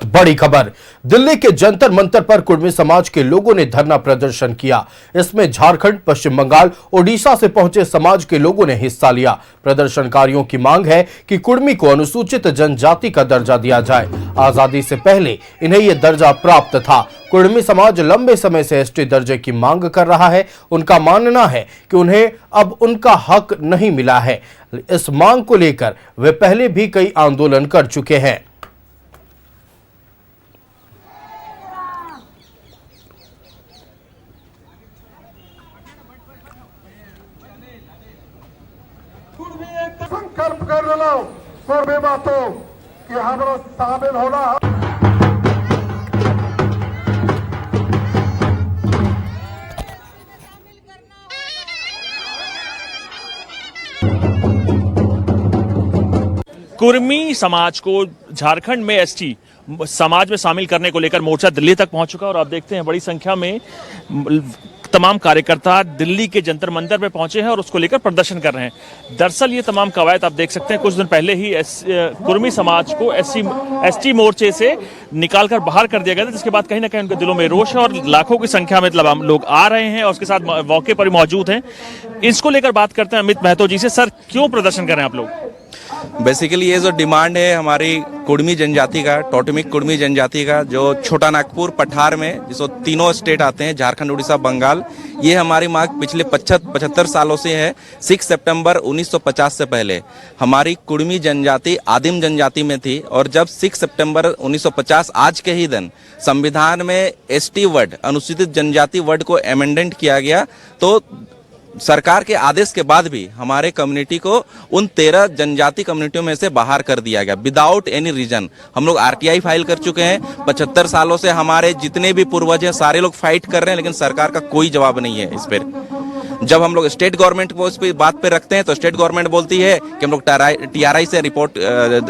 बड़ी खबर। दिल्ली के जंतर मंतर पर कुर्मी समाज के लोगों ने धरना प्रदर्शन किया। इसमें झारखंड, पश्चिम बंगाल, ओडिशा से पहुंचे समाज के लोगों ने हिस्सा लिया। प्रदर्शनकारियों की मांग है कि कुर्मी को अनुसूचित जनजाति का दर्जा दिया जाए। आजादी से पहले इन्हें यह दर्जा प्राप्त था। कुर्मी समाज लंबे समय से एसटी दर्जे की मांग कर रहा है। उनका मानना है कि उन्हें अब उनका हक नहीं मिला है। इस मांग को लेकर वे पहले भी कई आंदोलन कर चुके हैं। संकल्प कर लो कुर्मी बातों कि हमरा शामिल होना। कुर्मी समाज को झारखंड में एसटी समाज में शामिल करने को लेकर मोर्चा दिल्ली तक पहुंच चुका है और आप देखते हैं बड़ी संख्या में तमाम कार्यकर्ता दिल्ली के जंतर मंतर पे पहुंचे हैं और उसको लेकर प्रदर्शन कर रहे हैं। दरअसल ये तमाम कवायद आप देख सकते हैं कुछ दिन पहले ही कुर्मी समाज को एसटी मोर्चे से निकालकर बाहर कर दिया गया था, जिसके बाद कहीं ना कहीं उनके दिलों में रोष है और लाखों की संख्या में मतलब लोग आ रहे हैं और उसके साथ मौके पर मौजूद हैं। इसको लेकर बात करते हैं अमित महतो जी से। सर, क्यों प्रदर्शन कर रहे हैं आप लोग? बेसिकली ये जो डिमांड है हमारी कुर्मी जनजाति का, टोटमिक कुर्मी जनजाति का, जो छोटा नागपुर पठार में जिसको तीनों स्टेट आते हैं, झारखंड, उड़ीसा, बंगाल, ये हमारी मांग पिछले 75 सालों से है। 6 सितंबर 1950 से पहले हमारी कुर्मी जनजाति आदिम जनजाति में थी और जब 6 सितंबर 1950 आज के ही दिन संविधान में एसटी वर्ड, अनुसूचित जनजाति वर्ड को अमेंडमेंट किया गया, तो सरकार के आदेश के बाद भी हमारे कम्युनिटी को उन 13 जनजाति कम्युनिटियों में से बाहर कर दिया गया विदाउट एनी रीजन। हम लोग आरटीआई फाइल कर चुके हैं। 75 सालों से हमारे जितने भी पूर्वज हैं सारे लोग फाइट कर रहे हैं, लेकिन सरकार का कोई जवाब नहीं है इस पर। जब हम लोग स्टेट गवर्नमेंट को इस पे बात पे रखते हैं तो स्टेट गवर्नमेंट बोलती है कि हम लोग टीआरआई से रिपोर्ट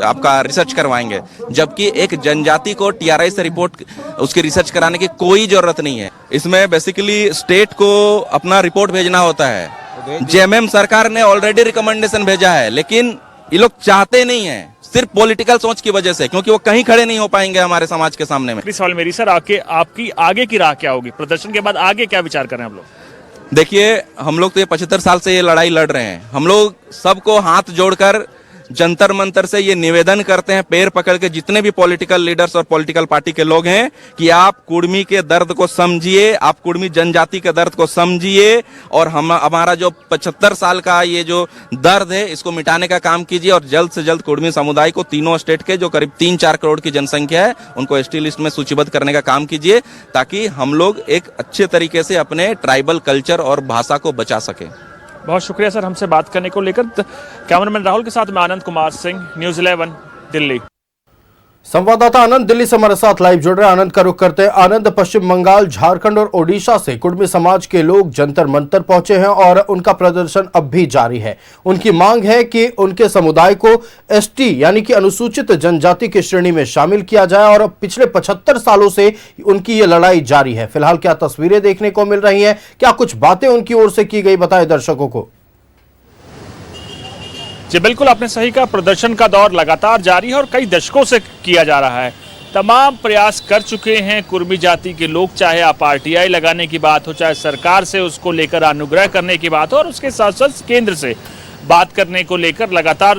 आपका रिसर्च करवाएंगे, जबकि एक जनजाति को टीआरआई से रिपोर्ट उसकी रिसर्च कराने की कोई जरूरत नहीं है। इसमें बेसिकली स्टेट को अपना रिपोर्ट भेजना होता है। जेएमएम सरकार ने ऑलरेडी रिकमेंडेशन भेजा है, लेकिन ये लोग चाहते नहीं है, सिर्फ पॉलिटिकल सोच की वजह से, क्योंकि वो कहीं खड़े नहीं हो पाएंगे हमारे समाज के सामने में। सवाल मेरी सर, आपकी आगे की राह क्या होगी? प्रदर्शन के बाद आगे क्या विचार कर रहे हैं आप लोग? देखिए, हम लोग तो ये 75 साल से ये लड़ाई लड़ रहे हैं। हम लोग सबको हाथ जोड़कर जंतर मंतर से ये निवेदन करते हैं, पैर पकड़ के, जितने भी पॉलिटिकल लीडर्स और पॉलिटिकल पार्टी के लोग हैं, कि आप कुर्मी के दर्द को समझिए, आप कुर्मी जनजाति के दर्द को समझिए और हमारा जो 75 साल का ये जो दर्द है इसको मिटाने का काम कीजिए और जल्द से जल्द कुर्मी समुदाय को तीनों स्टेट के जो करीब 3-4 करोड़ की जनसंख्या है उनको एसटी लिस्ट में सूचीबद्ध करने का काम कीजिए, ताकि हम लोग एक अच्छे तरीके से अपने ट्राइबल कल्चर और भाषा को बचा सके। बहुत शुक्रिया सर हमसे बात करने को लेकर। कैमरामैन राहुल के साथ मैं आनंद कुमार सिंह, न्यूज़ 11 दिल्ली। संवाददाता आनंद दिल्ली से हमारे साथ लाइव जुड़ रहे हैं। आनंद का रुख करते हैं। आनंद, पश्चिम बंगाल, झारखंड और ओडिशा से कुर्मी समाज के लोग जंतर मंतर पहुंचे हैं और उनका प्रदर्शन अब भी जारी है। उनकी मांग है कि उनके समुदाय को एसटी यानी कि अनुसूचित जनजाति की श्रेणी में शामिल किया जाए और पिछले 75 सालों से उनकी ये लड़ाई जारी है। फिलहाल क्या तस्वीरें देखने को मिल रही हैं, क्या कुछ बातें उनकी ओर से की गई, बताएं दर्शकों को। जी बिल्कुल, आपने सही कहा। प्रदर्शन का दौर लगातार जारी है और कई दशकों से किया जा रहा है। तमाम प्रयास कर चुके हैं कुर्मी जाति के लोग, चाहे आप आरटीआई लगाने की बात हो, चाहे सरकार से उसको लेकर अनुग्रह करने की बात हो और उसके साथ साथ केंद्र से बात करने को लेकर लगातार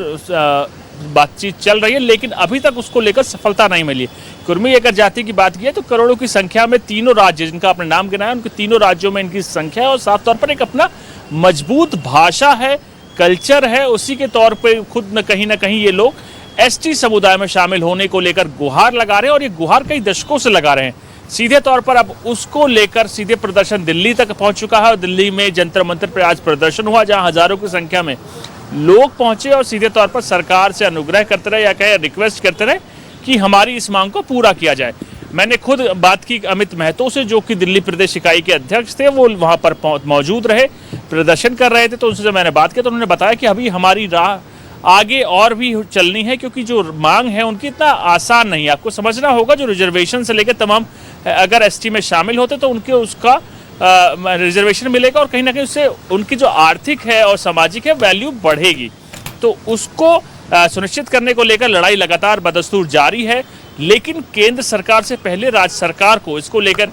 बातचीत चल रही है, लेकिन अभी तक उसको लेकर सफलता नहीं मिली। कुर्मी अगर जाति की बात की है तो करोड़ों की संख्या में तीनों राज्य जिनका आपने नाम गिनाया, उनके तीनों राज्यों में इनकी संख्या है और साफ तौर पर एक अपना मजबूत भाषा है, कल्चर है। उसी के तौर पे खुद न कहीं ये लोग एसटी समुदाय में शामिल होने को लेकर गुहार लगा रहे हैं और ये गुहार कई दशकों से लगा रहे हैं। सीधे तौर पर अब उसको लेकर सीधे प्रदर्शन दिल्ली तक पहुंच चुका है और दिल्ली में जंतर मंतर पर आज प्रदर्शन हुआ, जहां हजारों की संख्या में लोग पहुंचे और सीधे तौर पर सरकार से अनुग्रह करते रहे या कहे रिक्वेस्ट करते रहे कि हमारी इस मांग को पूरा किया जाए। मैंने खुद बात की अमित महतो से, जो कि दिल्ली प्रदेश इकाई के अध्यक्ष थे, वो वहां पर मौजूद रहे, प्रदर्शन कर रहे थे, तो उनसे मैंने बात की तो उन्होंने बताया कि अभी हमारी राह आगे और भी चलनी है, क्योंकि जो मांग है उनकी इतना आसान नहीं है। आपको समझना होगा, जो रिजर्वेशन से लेकर तमाम अगर एसटी में शामिल होते तो उनके उसका रिजर्वेशन मिलेगा और कहीं ना कहीं उससे उनकी जो आर्थिक है और सामाजिक है वैल्यू बढ़ेगी। तो उसको सुनिश्चित करने को लेकर लड़ाई लगातार बदस्तूर जारी है। लेकिन केंद्र सरकार से पहले राज्य सरकार को इसको लेकर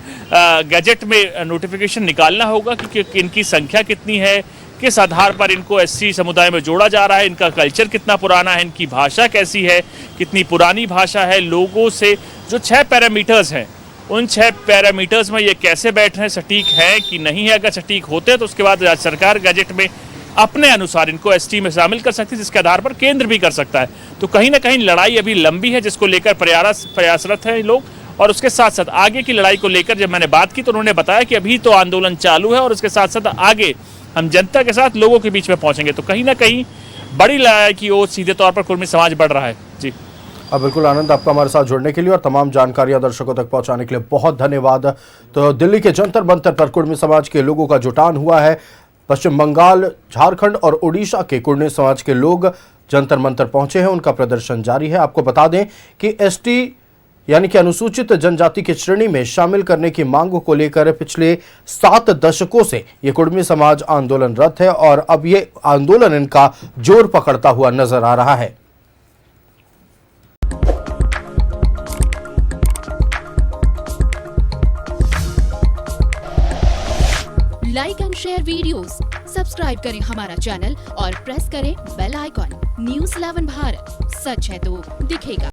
गैजेट में नोटिफिकेशन निकालना होगा कि इनकी संख्या कितनी है, किस आधार पर इनको एससी समुदाय में जोड़ा जा रहा है, इनका कल्चर कितना पुराना है, इनकी भाषा कैसी है, कितनी पुरानी भाषा है, लोगों से जो 6 पैरामीटर्स हैं उन 6 पैरामीटर्स में ये कैसे बैठ रहे हैं, सटीक है कि नहीं है। अगर सटीक होते हैं तो उसके बाद राज्य सरकार गैजेट में अपने अनुसार इनको एसटी में शामिल कर सकती है, जिसके आधार पर केंद्र भी कर सकता है। तो कहीं ना कहीं लड़ाई अभी लंबी है, जिसको लेकर प्रयासरत हैं लोग। और उसके साथ साथ आगे की लड़ाई को लेकर जब मैंने बात की तो उन्होंने बताया कि अभी तो आंदोलन चालू है और उसके साथ साथ आगे हम जनता के साथ लोगों के बीच में पहुंचेंगे। तो कहीं ना कहीं बड़ी लड़ाई की ओर सीधे तौर पर कुर्मी समाज बढ़ रहा है। जी बिल्कुल आनंद, आपका हमारे साथ जुड़ने के लिए और तमाम जानकारियां दर्शकों तक पहुंचाने के लिए बहुत धन्यवाद। तो दिल्ली के जंतर मंतर पर कुर्मी समाज के लोगों का जुटान हुआ है। पश्चिम बंगाल, झारखंड और उड़ीसा के कुर्मी समाज के लोग जंतर मंतर पहुंचे हैं, उनका प्रदर्शन जारी है। आपको बता दें कि एसटी यानी कि अनुसूचित जनजाति की श्रेणी में शामिल करने की मांगों को लेकर पिछले 7 दशकों से ये कुर्मी समाज आंदोलनरत है और अब ये आंदोलन इनका जोर पकड़ता हुआ नजर आ रहा है। Like and share videos, subscribe करें हमारा चैनल और प्रेस करें बेल आइकॉन। न्यूज़ 11 भारत, सच है तो दिखेगा।